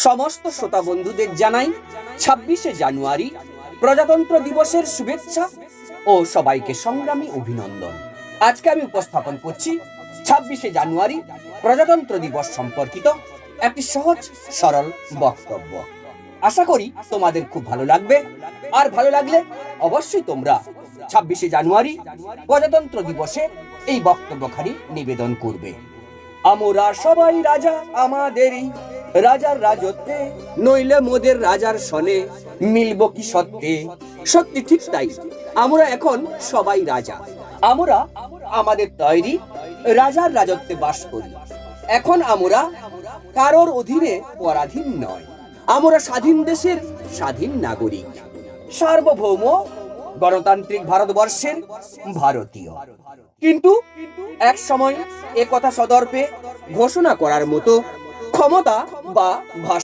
সমস্ত শ্রোতা বন্ধুদের জানাই 26শে জানুয়ারি প্রজাতন্ত্র দিবসের শুভেচ্ছা ও সবাইকে সংগ্রামী অভিনন্দন। আজকে আমি উপস্থাপন করছি 26শে জানুয়ারি প্রজাতন্ত্র দিবস সম্পর্কিত একটি সহজ সরল বক্তব্য। আশা করি তোমাদের খুব ভালো লাগবে, আর ভালো লাগলে অবশ্যই তোমরা 26শে জানুয়ারি প্রজাতন্ত্র দিবসে এই বক্তব্যখানি নিবেদন করবে। আমরা সবাই রাজা আমাদেরই রাজার রাজত্বে, নইলে মোদের রাজার সনে মিলব কি সত্যে। সত্যি ঠিক তাই, আমরা এখন সবাই রাজা। আমরা আমাদের তৈরি রাজার রাজত্বে বাস করি। এখন আমরা কারোর অধীনে পরাধীন নয়, আমরা স্বাধীন দেশের স্বাধীন নাগরিক, সার্বভৌম গণতান্ত্রিক ভারতবর্ষের ভারতীয়। কিন্তু এক সময় এ কথা সদর্পে ঘোষণা করার মতো ক্ষমতা বা ভাষা